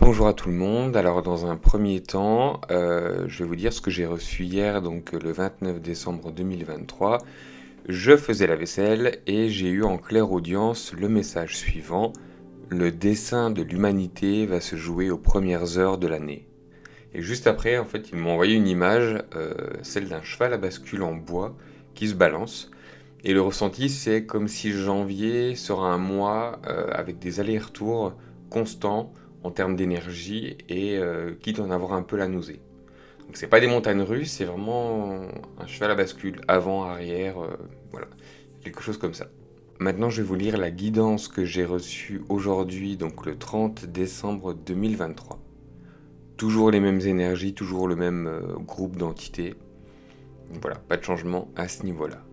Bonjour à tout le monde. Alors dans un premier temps, je vais vous dire ce que j'ai reçu hier, donc le 29 décembre 2023. Je faisais la vaisselle et j'ai eu en claire audience le message suivant. Le dessein de l'humanité va se jouer aux premières heures de l'année. Et juste après, en fait, ils m'ont envoyé une image, celle d'un cheval à bascule en bois qui se balance. Et le ressenti, c'est comme si janvier sera un mois avec des allers-retours constants en termes d'énergie et quitte à en avoir un peu la nausée. Donc c'est pas des montagnes russes, c'est vraiment un cheval à bascule, avant, arrière, voilà, quelque chose comme ça. Maintenant, je vais vous lire la guidance que j'ai reçue aujourd'hui, donc le 30 décembre 2023. Toujours les mêmes énergies, toujours le même groupe d'entités. Voilà, pas de changement à ce niveau-là.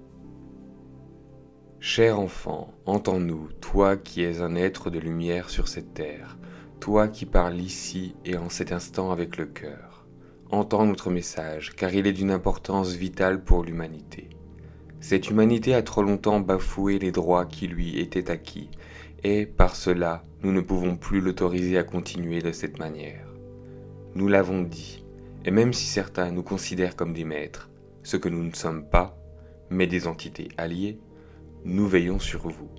Cher enfant, entends-nous, toi qui es un être de lumière sur cette terre, toi qui parles ici et en cet instant avec le cœur. Entends notre message, car il est d'une importance vitale pour l'humanité. Cette humanité a trop longtemps bafoué les droits qui lui étaient acquis, et par cela, nous ne pouvons plus l'autoriser à continuer de cette manière. Nous l'avons dit, et même si certains nous considèrent comme des maîtres, ce que nous ne sommes pas, mais des entités alliées, nous veillons sur vous.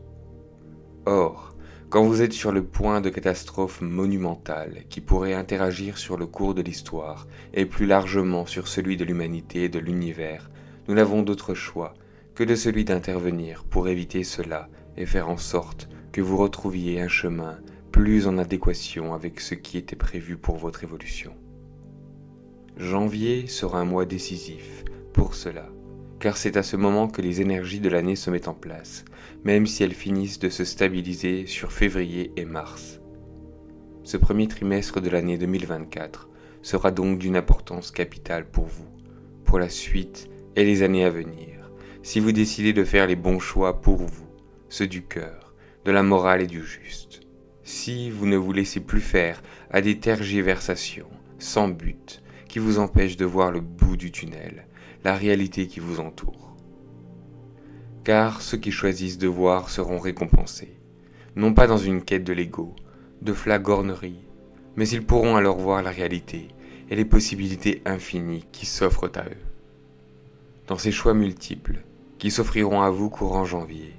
Or, quand vous êtes sur le point de catastrophes monumentales qui pourraient interagir sur le cours de l'histoire et plus largement sur celui de l'humanité et de l'univers, nous n'avons d'autre choix que de celui d'intervenir pour éviter cela et faire en sorte que vous retrouviez un chemin plus en adéquation avec ce qui était prévu pour votre évolution. Janvier sera un mois décisif pour cela, car c'est à ce moment que les énergies de l'année se mettent en place, même si elles finissent de se stabiliser sur février et mars. Ce premier trimestre de l'année 2024 sera donc d'une importance capitale pour vous, pour la suite et les années à venir, si vous décidez de faire les bons choix pour vous, ceux du cœur, de la morale et du juste. Si vous ne vous laissez plus faire à des tergiversations, sans but, qui vous empêchent de voir le bout du tunnel, la réalité qui vous entoure. Car ceux qui choisissent de voir seront récompensés, non pas dans une quête de l'ego, de flagornerie, mais ils pourront alors voir la réalité et les possibilités infinies qui s'offrent à eux. Dans ces choix multiples, qui s'offriront à vous courant janvier,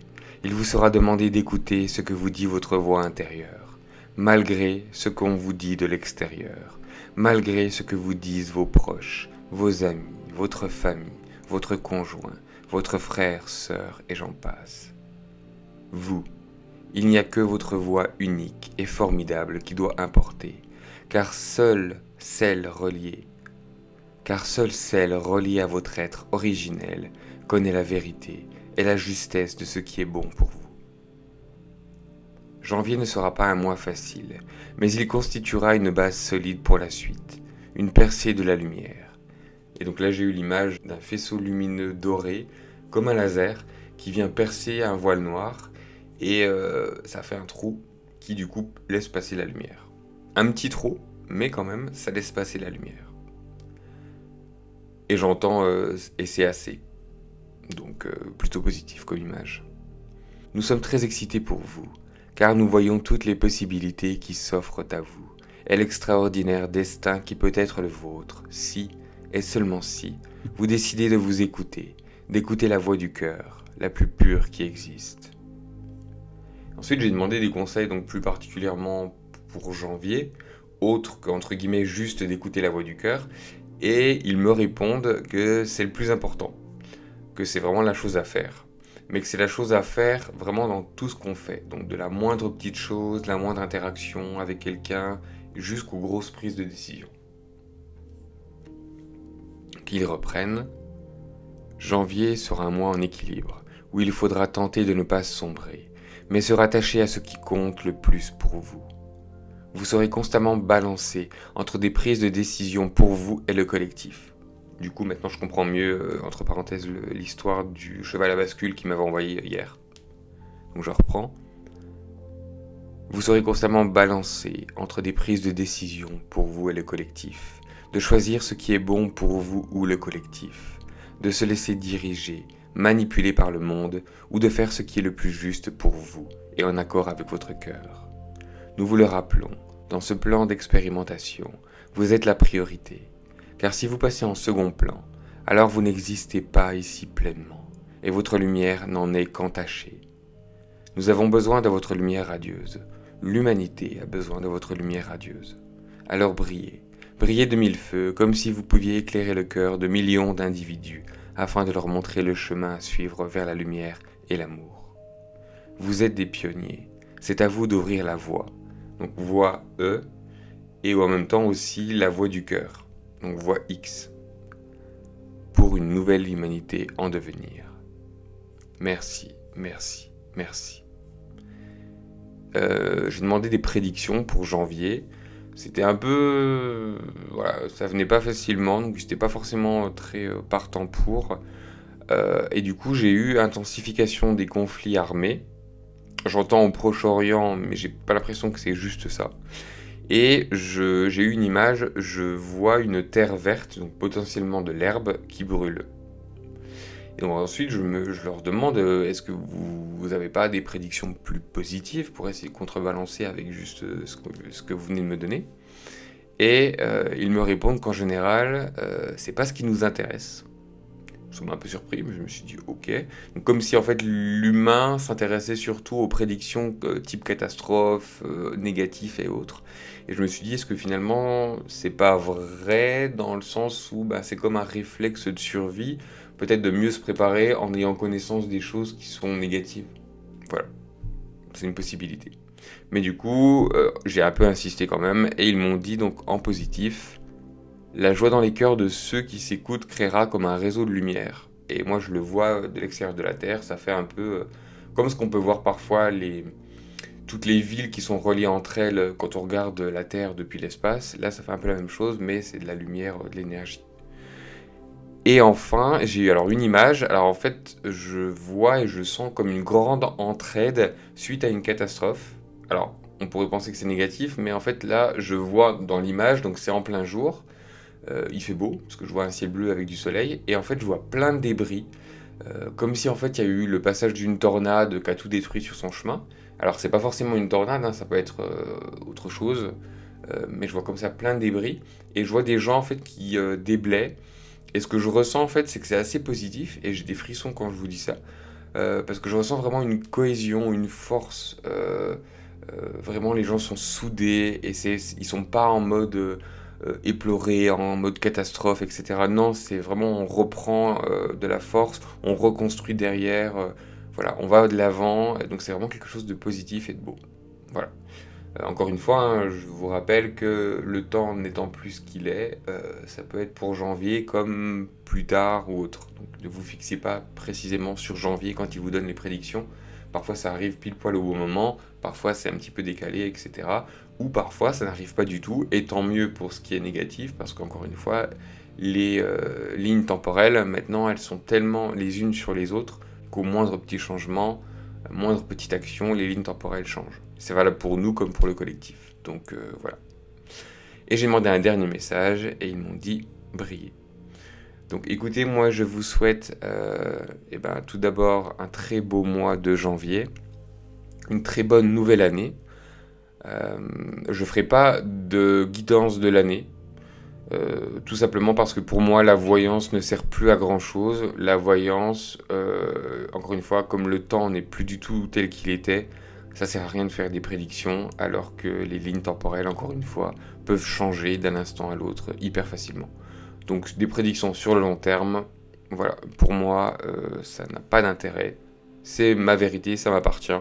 il vous sera demandé d'écouter ce que vous dit votre voix intérieure, malgré ce qu'on vous dit de l'extérieur, malgré ce que vous disent vos proches, vos amis, votre famille, votre conjoint, votre frère, sœur et j'en passe. Vous, il n'y a que votre voix unique et formidable qui doit importer, car seule celle reliée à votre être originel connaît la vérité et la justesse de ce qui est bon pour vous. Janvier ne sera pas un mois facile, mais il constituera une base solide pour la suite, une percée de la lumière. Et donc là j'ai eu l'image d'un faisceau lumineux doré, comme un laser, qui vient percer un voile noir, et ça fait un trou qui du coup laisse passer la lumière. Un petit trou, mais quand même ça laisse passer la lumière. Et j'entends et c'est assez. Donc plutôt positif comme image. Nous sommes très excités pour vous, car nous voyons toutes les possibilités qui s'offrent à vous, et l'extraordinaire destin qui peut être le vôtre, si, et seulement si, vous décidez de vous écouter, d'écouter la voix du cœur, la plus pure qui existe. Ensuite, j'ai demandé des conseils, donc plus particulièrement pour janvier, autre qu'entre guillemets juste d'écouter la voix du cœur, et ils me répondent que c'est le plus important, que c'est vraiment la chose à faire. Mais que c'est la chose à faire vraiment dans tout ce qu'on fait. Donc de la moindre petite chose, la moindre interaction avec quelqu'un, jusqu'aux grosses prises de décision. Qu'ils reprennent. Janvier sera un mois en équilibre, où il faudra tenter de ne pas sombrer, mais se rattacher à ce qui compte le plus pour vous. Vous serez constamment balancé entre des prises de décision pour vous et le collectif. Du coup, maintenant, je comprends mieux, entre parenthèses, l'histoire du cheval à bascule qui m'avait envoyé hier. Donc, je reprends. Vous serez constamment balancé entre des prises de décision pour vous et le collectif, de choisir ce qui est bon pour vous ou le collectif, de se laisser diriger, manipuler par le monde, ou de faire ce qui est le plus juste pour vous et en accord avec votre cœur. Nous vous le rappelons, dans ce plan d'expérimentation, vous êtes la priorité. Car si vous passez en second plan, alors vous n'existez pas ici pleinement, et votre lumière n'en est qu'entachée. Nous avons besoin de votre lumière radieuse. L'humanité a besoin de votre lumière radieuse. Alors brillez, brillez de mille feux, comme si vous pouviez éclairer le cœur de millions d'individus, afin de leur montrer le chemin à suivre vers la lumière et l'amour. Vous êtes des pionniers, c'est à vous d'ouvrir la voie. Donc voie E, et en même temps aussi la voie du cœur, donc voie X, pour une nouvelle humanité en devenir. Merci, merci, merci. J'ai demandé des prédictions pour janvier. C'était un peu... voilà, ça venait pas facilement, donc j'étais pas forcément très partant pour. Et du coup, j'ai eu intensification des conflits armés. J'entends au Proche-Orient, mais j'ai pas l'impression que c'est juste ça. Et j'ai eu une image, je vois une terre verte, donc potentiellement de l'herbe, qui brûle. Et donc ensuite, je leur demande, est-ce que vous n'avez pas des prédictions plus positives pour essayer de contrebalancer avec juste ce que vous venez de me donner? Et ils me répondent qu'en général, c'est pas ce qui nous intéresse. Ça m'a un peu surpris, mais je me suis dit ok. Donc, comme si en fait l'humain s'intéressait surtout aux prédictions type catastrophe, négatif et autres. Et je me suis dit, est-ce que finalement c'est pas vrai dans le sens où c'est comme un réflexe de survie, peut-être de mieux se préparer en ayant connaissance des choses qui sont négatives. Voilà, c'est une possibilité. Mais du coup, j'ai un peu insisté quand même, et ils m'ont dit donc en positif, la joie dans les cœurs de ceux qui s'écoutent créera comme un réseau de lumière. Et moi, je le vois de l'extérieur de la Terre, ça fait un peu comme ce qu'on peut voir parfois, toutes les villes qui sont reliées entre elles quand on regarde la Terre depuis l'espace. Là, ça fait un peu la même chose, mais c'est de la lumière, de l'énergie. Et enfin, j'ai eu alors une image. Alors en fait, je vois et je sens comme une grande entraide suite à une catastrophe. Alors, on pourrait penser que c'est négatif, mais en fait là, je vois dans l'image, donc c'est en plein jour. Il fait beau, parce que je vois un ciel bleu avec du soleil, et en fait je vois plein de débris, comme si en fait il y a eu le passage d'une tornade qui a tout détruit sur son chemin. Alors c'est pas forcément une tornade, hein, ça peut être autre chose, mais je vois comme ça plein de débris, et je vois des gens en fait qui déblaient, et ce que je ressens en fait c'est que c'est assez positif, et j'ai des frissons quand je vous dis ça, parce que je ressens vraiment une cohésion, une force, vraiment les gens sont soudés, et ils sont pas en mode... éploré, en mode catastrophe, etc. Non, c'est vraiment on reprend de la force, on reconstruit derrière, voilà, on va de l'avant, donc c'est vraiment quelque chose de positif et de beau. Voilà. Encore une fois, hein, je vous rappelle que le temps n'étant plus ce qu'il est, ça peut être pour janvier comme plus tard ou autre. Donc ne vous fixez pas précisément sur janvier quand il vous donne les prédictions. Parfois ça arrive pile poil au bon moment, parfois c'est un petit peu décalé, etc. Ou parfois ça n'arrive pas du tout, et tant mieux pour ce qui est négatif, parce qu'encore une fois, les lignes temporelles, maintenant, elles sont tellement les unes sur les autres qu'au moindre petit changement, moindre petite action, les lignes temporelles changent. C'est valable pour nous comme pour le collectif. Donc voilà. Et j'ai demandé un dernier message, et ils m'ont dit « briller ». Donc écoutez, moi je vous souhaite tout d'abord un très beau mois de janvier, une très bonne nouvelle année. Je ferai pas de guidance de l'année, tout simplement parce que pour moi la voyance ne sert plus à grand chose. La voyance, encore une fois, comme le temps n'est plus du tout tel qu'il était, ça sert à rien de faire des prédictions, alors que les lignes temporelles, encore une fois, peuvent changer d'un instant à l'autre hyper facilement. Donc des prédictions sur le long terme, voilà, pour moi, ça n'a pas d'intérêt. C'est ma vérité, ça m'appartient.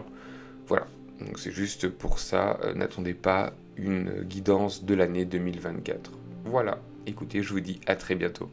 Voilà, donc c'est juste pour ça, n'attendez pas une guidance de l'année 2024. Voilà, écoutez, je vous dis à très bientôt.